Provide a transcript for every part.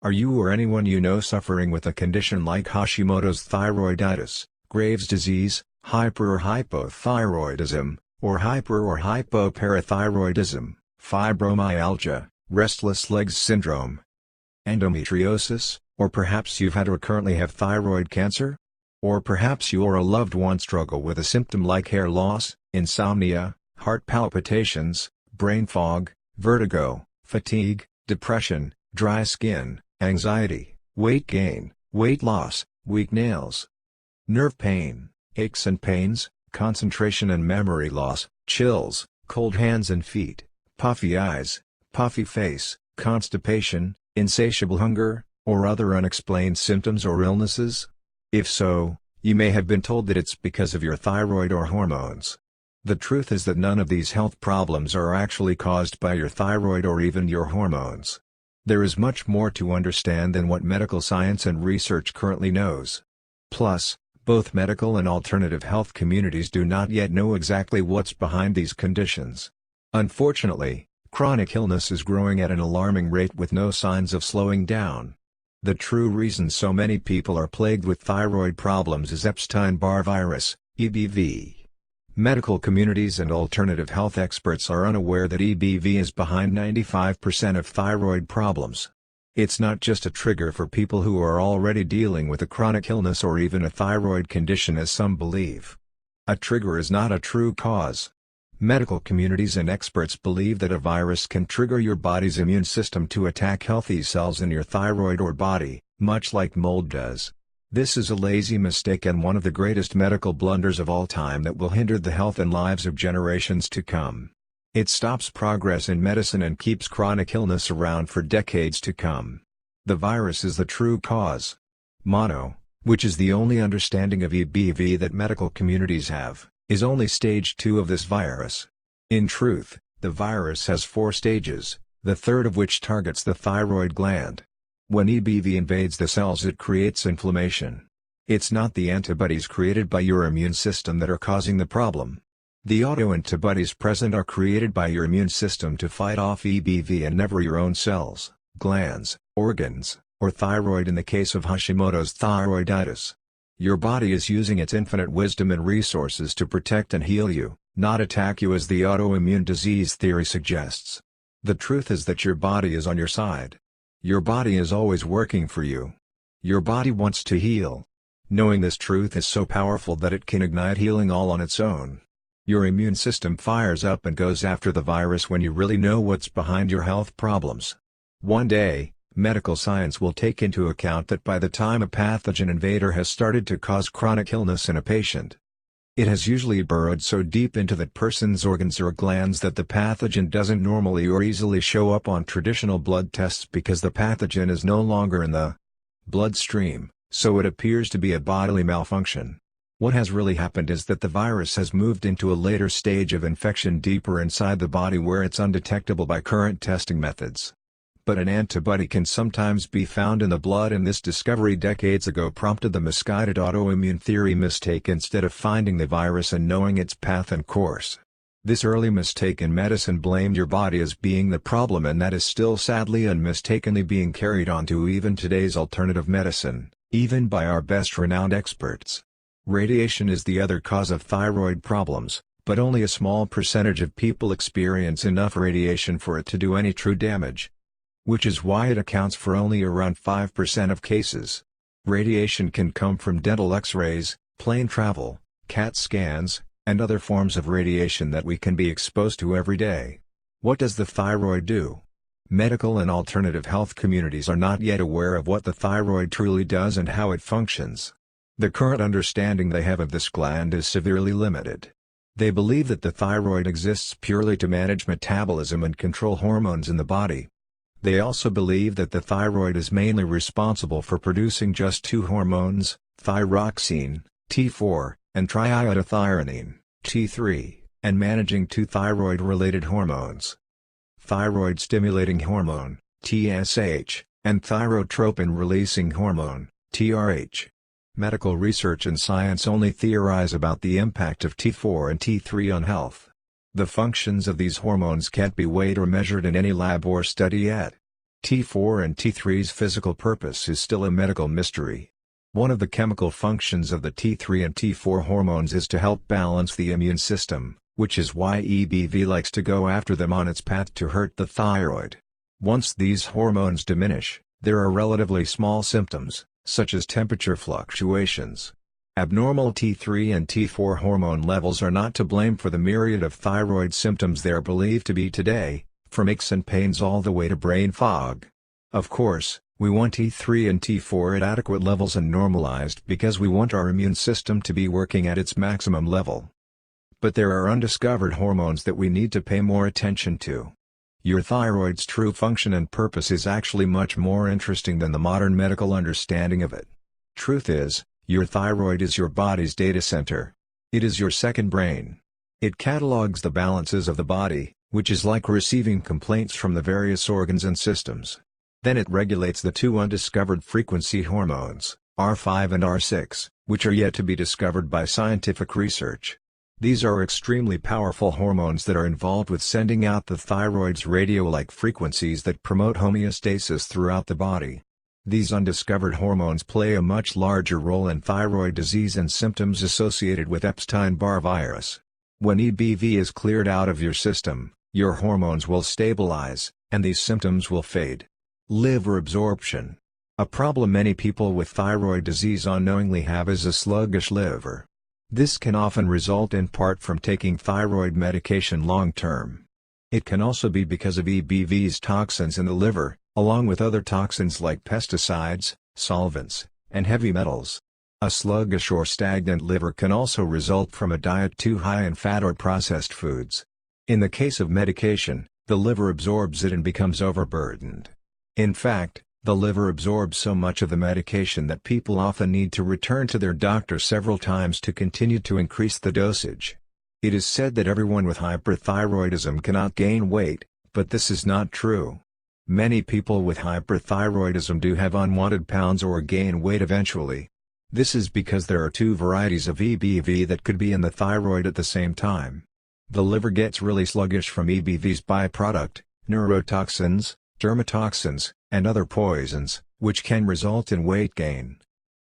Are you or anyone you know suffering with a condition like Hashimoto's thyroiditis, Graves' disease, hyper or hypothyroidism, or hyper or hypoparathyroidism, fibromyalgia, restless legs syndrome, endometriosis, or perhaps you've had or currently have thyroid cancer? Or perhaps you or a loved one struggle with a symptom like hair loss, insomnia, heart palpitations, brain fog, vertigo, fatigue, depression, dry skin, anxiety, weight gain, weight loss, weak nails, nerve pain, aches and pains, concentration and memory loss, chills, cold hands and feet, puffy eyes, puffy face, constipation, insatiable hunger, or other unexplained symptoms or illnesses? If so, you may have been told that it's because of your thyroid or hormones. The truth is that none of these health problems are actually caused by your thyroid or even your hormones. There is much more to understand than what medical science and research currently knows. Plus, both medical and alternative health communities do not yet know exactly what's behind these conditions. Unfortunately, chronic illness is growing at an alarming rate with no signs of slowing down. The true reason so many people are plagued with thyroid problems is Epstein-Barr virus, EBV. Medical communities and alternative health experts are unaware that EBV is behind 95% of thyroid problems. It's not just a trigger for people who are already dealing with a chronic illness or even a thyroid condition as some believe. A trigger is not a true cause. Medical communities and experts believe that a virus can trigger your body's immune system to attack healthy cells in your thyroid or body, much like mold does. This is a lazy mistake and one of the greatest medical blunders of all time that will hinder the health and lives of generations to come. It stops progress in medicine and keeps chronic illness around for decades to come. The virus is the true cause. Mono, which is the only understanding of EBV that medical communities have, is only stage 2 of this virus. In truth, the virus has 4 stages, the third of which targets the thyroid gland. When EBV invades the cells, it creates inflammation. It's not the antibodies created by your immune system that are causing the problem. The autoantibodies present are created by your immune system to fight off EBV and never your own cells, glands, organs, or thyroid in the case of Hashimoto's thyroiditis. Your body is using its infinite wisdom and resources to protect and heal you, not attack you as the autoimmune disease theory suggests. The truth is that your body is on your side. Your body is always working for you. Your body wants to heal. Knowing this truth is so powerful that it can ignite healing all on its own. Your immune system fires up and goes after the virus when you really know what's behind your health problems. One day, medical science will take into account that by the time a pathogen invader has started to cause chronic illness in a patient, it has usually burrowed so deep into that person's organs or glands that the pathogen doesn't normally or easily show up on traditional blood tests because the pathogen is no longer in the bloodstream, so it appears to be a bodily malfunction. What has really happened is that the virus has moved into a later stage of infection deeper inside the body where it's undetectable by current testing methods. But an antibody can sometimes be found in the blood, and this discovery decades ago prompted the misguided autoimmune theory mistake instead of finding the virus and knowing its path and course. This early mistake in medicine blamed your body as being the problem, and that is still sadly and mistakenly being carried on to even today's alternative medicine, even by our best renowned experts. Radiation is the other cause of thyroid problems, but only a small percentage of people experience enough radiation for it to do any true damage. Which is why it accounts for only around 5% of cases. Radiation can come from dental X-rays, plane travel, CAT scans, and other forms of radiation that we can be exposed to every day. What does the thyroid do? Medical and alternative health communities are not yet aware of what the thyroid truly does and how it functions. The current understanding they have of this gland is severely limited. They believe that the thyroid exists purely to manage metabolism and control hormones in the body. They also believe that the thyroid is mainly responsible for producing just 2 hormones, thyroxine, T4, and triiodothyronine, T3, and managing 2 thyroid-related hormones. Thyroid-stimulating hormone, TSH, and thyrotropin-releasing hormone, TRH. Medical research and science only theorize about the impact of T4 and T3 on health. The functions of these hormones can't be weighed or measured in any lab or study yet. T4 and T3's physical purpose is still a medical mystery. One of the chemical functions of the T3 and T4 hormones is to help balance the immune system, which is why EBV likes to go after them on its path to hurt the thyroid. Once these hormones diminish, there are relatively small symptoms, such as temperature fluctuations. Abnormal T3 and T4 hormone levels are not to blame for the myriad of thyroid symptoms they are believed to be today, from aches and pains all the way to brain fog. Of course, we want T3 and T4 at adequate levels and normalized because we want our immune system to be working at its maximum level. But there are undiscovered hormones that we need to pay more attention to. Your thyroid's true function and purpose is actually much more interesting than the modern medical understanding of it. Truth is, your thyroid is your body's data center. It is your second brain. It catalogs the balances of the body, which is like receiving complaints from the various organs and systems. Then it regulates the two undiscovered frequency hormones, R5 and R6, which are yet to be discovered by scientific research. These are extremely powerful hormones that are involved with sending out the thyroid's radio-like frequencies that promote homeostasis throughout the body. These undiscovered hormones play a much larger role in thyroid disease and symptoms associated with Epstein-Barr virus. When EBV is cleared out of your system, your hormones will stabilize, and these symptoms will fade. Liver absorption. A problem many people with thyroid disease unknowingly have is a sluggish liver. This can often result in part from taking thyroid medication long-term. It can also be because of EBV's toxins in the liver, along with other toxins like pesticides, solvents, and heavy metals. A sluggish or stagnant liver can also result from a diet too high in fat or processed foods. In the case of medication, the liver absorbs it and becomes overburdened. In fact, the liver absorbs so much of the medication that people often need to return to their doctor several times to continue to increase the dosage. It is said that everyone with hyperthyroidism cannot gain weight, but this is not true. Many people with hyperthyroidism do have unwanted pounds or gain weight eventually. This is because there are two varieties of EBV that could be in the thyroid at the same time. The liver gets really sluggish from EBV's byproduct, neurotoxins, dermatoxins, and other poisons, which can result in weight gain.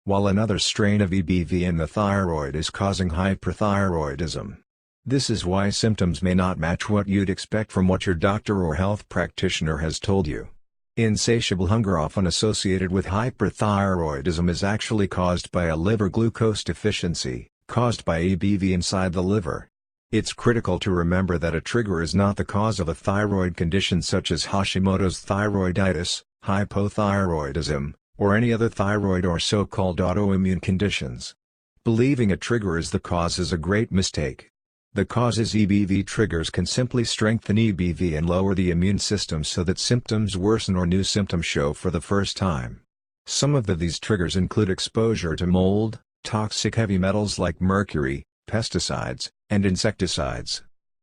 While another strain of EBV in the thyroid is causing hyperthyroidism. This is why symptoms may not match what you'd expect from what your doctor or health practitioner has told you. Insatiable hunger, often associated with hyperthyroidism, is actually caused by a liver glucose deficiency, caused by EBV inside the liver. It's critical to remember that a trigger is not the cause of a thyroid condition such as Hashimoto's thyroiditis, hypothyroidism, or any other thyroid or so-called autoimmune conditions. Believing a trigger is the cause is a great mistake. The causes EBV triggers can simply strengthen EBV and lower the immune system so that symptoms worsen or new symptoms show for the first time. Some of these triggers include exposure to mold, toxic heavy metals like mercury, pesticides, and insecticides.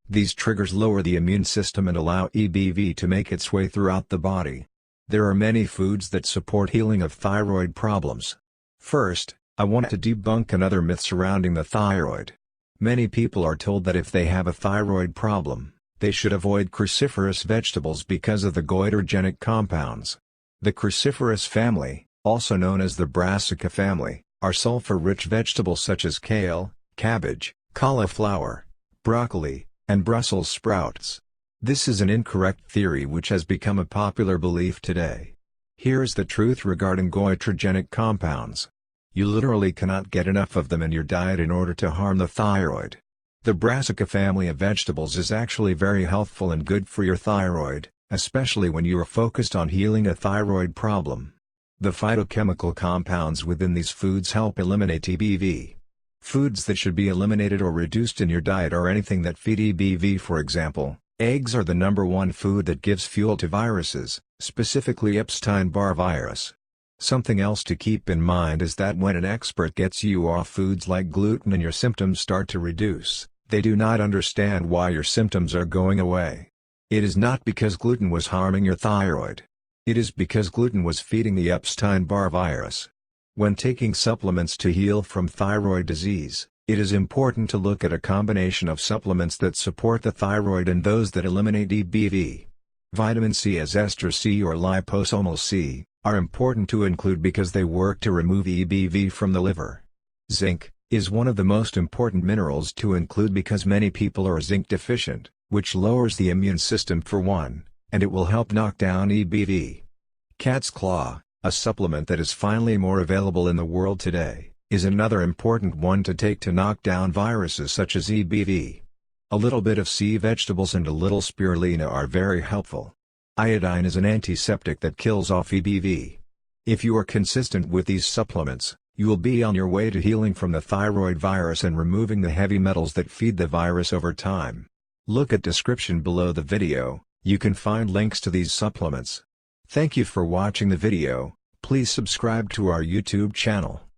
These triggers lower the immune system and allow EBV to make its way throughout the body. There are many foods that support healing of thyroid problems. First, I want to debunk another myth surrounding the thyroid. Many people are told that if they have a thyroid problem, they should avoid cruciferous vegetables because of the goitrogenic compounds. The cruciferous family, also known as the brassica family, are sulfur-rich vegetables such as kale, cabbage, cauliflower, broccoli, and Brussels sprouts. This is an incorrect theory which has become a popular belief today. Here's the truth regarding goitrogenic compounds. You literally cannot get enough of them in your diet in order to harm the thyroid. The brassica family of vegetables is actually very healthful and good for your thyroid, especially when you are focused on healing a thyroid problem. The phytochemical compounds within these foods help eliminate EBV. Foods that should be eliminated or reduced in your diet are anything that feed EBV. For example, eggs are the #1 food that gives fuel to viruses, specifically Epstein-Barr virus. Something else to keep in mind is that when an expert gets you off foods like gluten and your symptoms start to reduce, they do not understand why your symptoms are going away. It is not because gluten was harming your thyroid. It is because gluten was feeding the Epstein-Barr virus. When taking supplements to heal from thyroid disease, it is important to look at a combination of supplements that support the thyroid and those that eliminate EBV. Vitamin C as Ester C or Liposomal C, are important to include because they work to remove EBV from the liver. Zinc is one of the most important minerals to include because many people are zinc deficient, which lowers the immune system for one, and it will help knock down EBV. Cat's claw, a supplement that is finally more available in the world today, is another important one to take to knock down viruses such as EBV. A little bit of sea vegetables and a little spirulina are very helpful. Iodine is an antiseptic that kills off EBV. If you are consistent with these supplements, you will be on your way to healing from the thyroid virus and removing the heavy metals that feed the virus over time. Look at description below the video, you can find links to these supplements. Thank you for watching the video, please subscribe to our YouTube channel.